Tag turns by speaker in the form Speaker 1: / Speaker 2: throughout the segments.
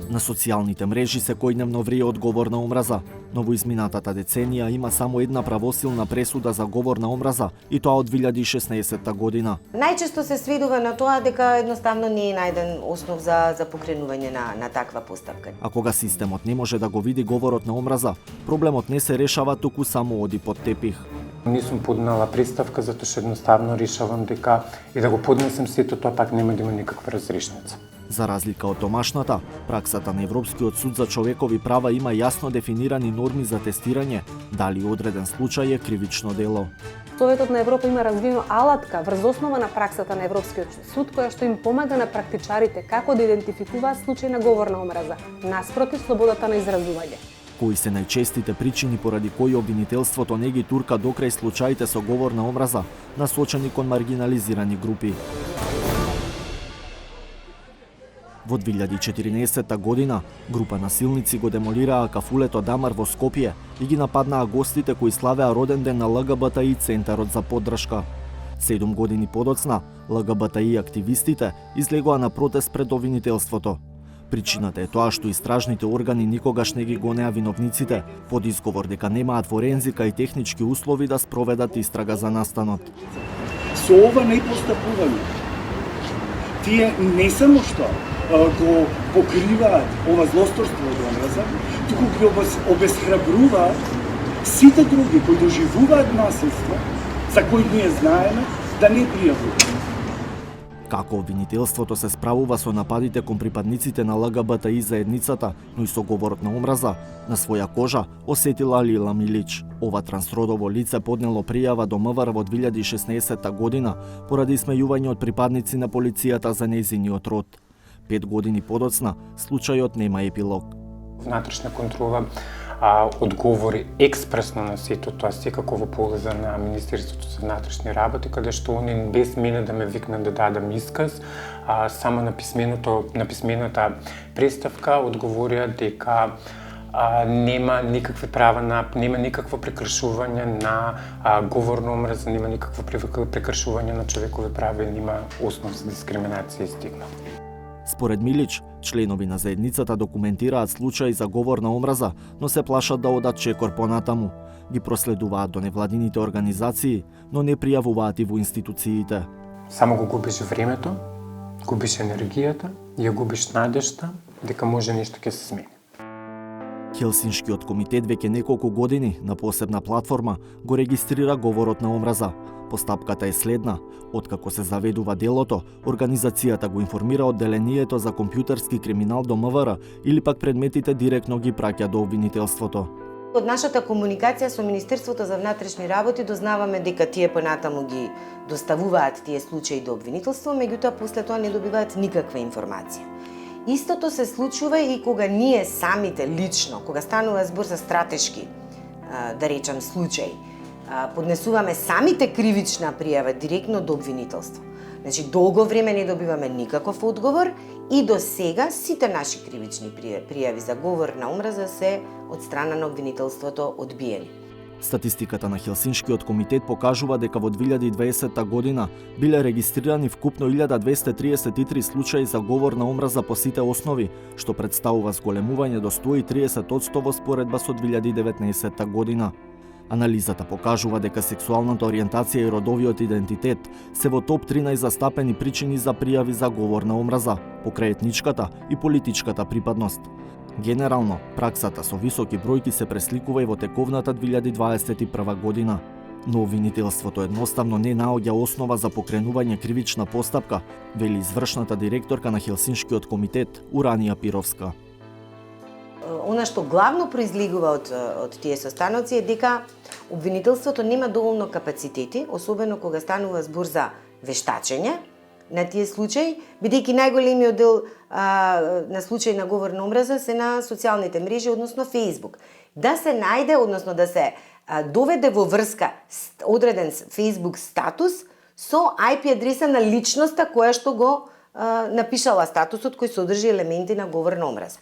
Speaker 1: На социјалните мрежи секојдневно врие од говор на омраза, но во изминатата деценија има само една правосилна пресуда за говор на омраза и тоа од 2016 година.
Speaker 2: Најчесто се сведува на тоа дека едноставно не е најден основ за покренување на таква постапка.
Speaker 1: А кога системот не може да го види говорот на омраза, проблемот не се решава, туку само оди под тепих.
Speaker 3: Не сум поднела приставка затоа што едноставно решавам дека и да го поднесем сето тоа пак нема да има никаква разрешница.
Speaker 1: За разлика од домашната, праксата на Европскиот суд за човекови права има јасно дефинирани норми за тестирање дали одреден случај е кривично дело.
Speaker 4: Советот на Европа има развиено алатка врз основа на праксата на Европскиот суд која што им помага на практичарите како да идентификуваат случај на говор на омраза, наспроти слободата на изразување.
Speaker 1: Кои се најчестите причини поради кои обвинителството не ги турка докрај случаите со говор на омраза, насочени кон маргинализирани групи. Во 2014 година, група насилници го демолираа кафулето Дамар во Скопје и ги нападнаа гостите кои славеа роден ден на ЛГБТИ Центарот за поддршка. 7 години подоцна, ЛГБТИ активистите излегоа на протест пред обвинителството. Причината е тоа што истражните органи никогаш не ги гонеа виновниците, под изговор дека немаат форензика и технички услови да спроведат истрага за настанот.
Speaker 5: Со ова непостапување, тие не само што го покриваат ова злосторство од омраза, туку ги обесхрабруваат сите други кои доживуваат насилство, за кои ние знаеме, да не пријавуваат.
Speaker 1: Како обвинителството се справува со нападите кон припадниците на ЛГБТИ заедницата, но и со говорот на омраза, на своја кожа осетила Лила Милич. Ова трансродово лице поднело пријава до МВР во 2016 година поради смејување од припадници на полицијата за нејзиниот род. 5 години подоцна, случајот нема епилог.
Speaker 3: Внатрешна контрола одговори експресно на сето тоа, секако во полза на Министерството за внатрешни работи, каде што они без мене да ме викнат да дадам исказ, само на писмената представка одговорија дека нема никакви права нема никакво прекршување на говор на омраза, нема никакво прекршување на човекови права и нема основ за дискриминација и стигма.
Speaker 1: Според Милич, членови на заедницата документираат случаи за говор на омраза, но се плашат да одат чекор понатаму. Ги проследуваат до невладините организации, но не пријавуваат и во институциите.
Speaker 3: Само го губиш времето, губиш енергијата и ја губиш надежта дека може нешто ќе се смени.
Speaker 1: Хелсиншкиот комитет веќе неколку години на посебна платформа го регистрира говорот на омраза. Постапката е следна. Откако се заведува делото, организацијата го информира одделението за компјутерски криминал до МВР или пак предметите директно ги праќа до обвинителството.
Speaker 2: Од нашата комуникација со Министерството за внатрешни работи дознаваме дека тие понатаму ги доставуваат тие случаи до обвинителство, меѓутоа после тоа не добиваат никаква информација. Истото се случува и кога ние самите лично, кога станува збор за стратешки, да речам, случај, поднесуваме самите кривична пријава директно до обвинителство. Значи, долго време не добиваме никаков одговор и до сега сите наши кривични пријави за говор на омраза се од страна на обвинителството одбиени.
Speaker 1: Статистиката на Хелсиншкиот комитет покажува дека во 2020 година биле регистрирани вкупно 1233 случаи за говор на омраза по сите основи, што представува зголемување до 130% во споредба со 2019 година. Анализата покажува дека сексуалната ориентација и родовиот идентитет се во топ 13 застапени причини за пријави за говор на омраза, покрај етничката и политичката припадност. Генерално, праксата со високи бројки се пресликува и во тековната 2021 година. Но обвинителството едноставно не наоѓа основа за покренување кривична постапка, вели извршната директорка на Хелсиншкиот комитет Уранија Пировска.
Speaker 2: Она што главно произлегува од тие состаноци е дека обвинителството нема доволно капацитети, особено кога станува збор за вештачење на тие случаи, бидејќи најголемиот дел на случаи на говор на омраза се на социјалните мрежи, односно Facebook. Да се најде, односно да се доведе во врска одреден Facebook статус со IP адреса на личноста која што го напишала статусот кој содржи елементи на говор на омраза.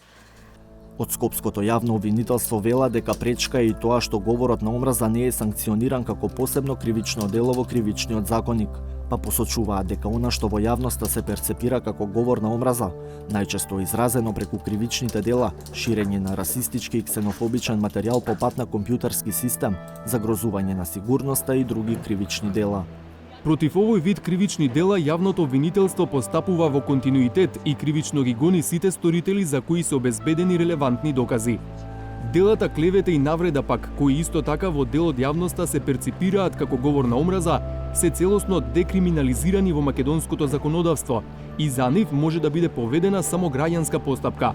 Speaker 1: Од Скопското јавно обвинителство вела дека пречка е и тоа што говорот на омраза не е санкциониран како посебно кривично дело во кривичниот законник, па посочуваат дека она што во јавноста се перцепира како говор на омраза, најчесто изразено преку кривичните дела, ширење на расистички и ксенофобичен материјал по пат на компјутерски систем, загрозување на сигурноста и други кривични дела.
Speaker 6: Против овој вид кривични дела, јавното обвинителство постапува во континуитет и кривично ги гони сите сторители за кои се обезбедени релевантни докази. Делата клевета и навреда пак, кои исто така во дел од јавноста се перципираат како говор на омраза, се целосно декриминализирани во македонското законодавство и за нив може да биде поведена само граѓанска постапка.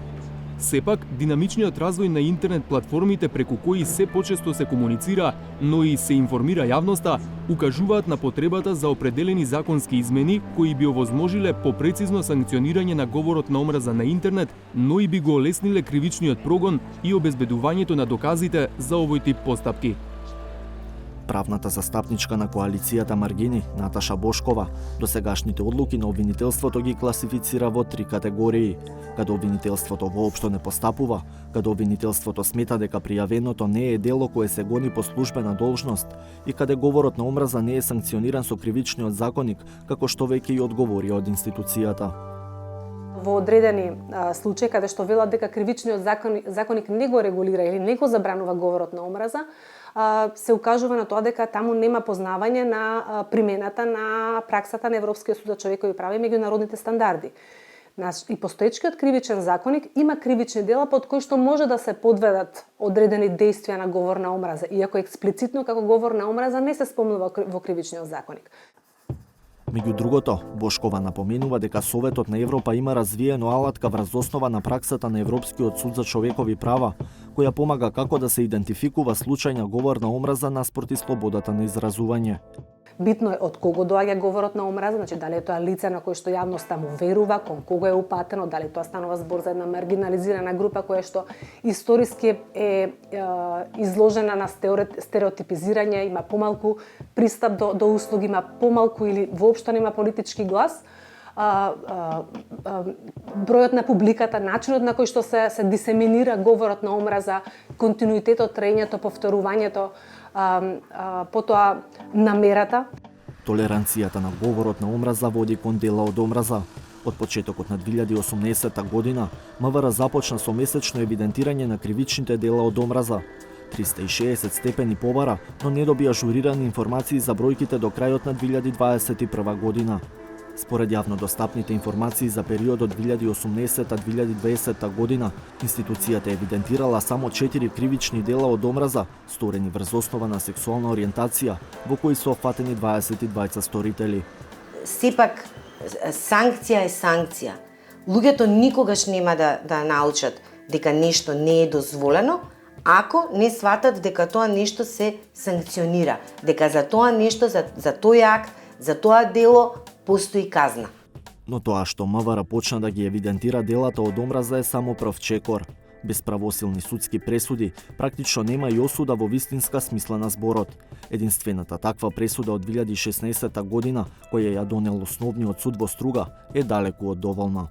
Speaker 6: Сепак, динамичниот развој на интернет платформите преку кои се почесто се комуницира, но и се информира јавноста, укажуваат на потребата за определени законски измени кои би овозможиле попрецизно санкционирање на говорот на омраза на интернет, но и би го олесниле кривичниот прогон и обезбедувањето на доказите за овој тип постапки.
Speaker 1: Правната застапничка на коалицијата Маргини, Наташа Бошкова, досегашните одлуки на обвинителството ги класифицира во 3 категории, каде обвинителството воопшто не постапува, каде обвинителството смета дека пријавеното не е дело кое се гони по службена должност и каде говорот на омраза не е санкциониран со кривичниот законник, како што веќе и одговори од институцијата.
Speaker 4: Во одредени случаи каде што велат дека кривичниот законник не го регулира или не го забранува говорот на омраза, се укажува на тоа дека таму нема познавање на примената на праксата на Европскиот суд за човекови права и меѓународните стандарди. И постоечкиот кривичен законник има кривични дела под кои што може да се подведат одредени действија на говор на омраза, иако експлицитно како говор на омраза не се спомнува во кривичниот законник.
Speaker 1: Меѓу другото, Бошкова напоменува дека Советот на Европа има развиено алатка врз основа на праксата на Европскиот суд за човекови права, која помага како да се идентификува случај на говор на омраза наспроти слободата на изразување.
Speaker 4: Битно е од кого доаѓа говорот на омраза, значи дали е тоа лице на кој што јавноста му верува, кон кого е упатено, дали тоа станува збор за една маргинализирана група која што историски е изложена на стереотипизирање, има помалку пристап до услуги, има помалку или воопшто нема политички глас. Бројот на публиката, начинот на кој што се дисеминира говорот на омраза, континуитетот, траењето, повторувањето, потоа намерата.
Speaker 1: Толеранцијата на говорот на омраза води кон дела од омраза. Од почетокот на 2018 година, МВР започна со месечно евидентирање на кривичните дела од омраза. 360 степени побара, но не доби ажурирани информации за бројките до крајот на 2021 година. Според јавно достапните информации за периодот 2018-2020 година, институцијата евидентирала само 4 кривични дела од омраза, сторени врз основа на сексуална ориентација, во кои се опфатени 22 сторители.
Speaker 2: Сепак, санкција е санкција. Луѓето никогаш нема да научат дека нешто не е дозволено, ако не сватат дека тоа нешто се санкционира, дека за тоа нешто, за тој акт, за тоа дело постои казна.
Speaker 1: Но тоа што МВР почна да ги евидентира делата од омраза е само прв чекор. Без правосилни судски пресуди, практично нема и осуда во вистинска смисла на зборот. Единствената таква пресуда од 2016 година, која ја донел основниот суд во Струга, е далеку од доволна.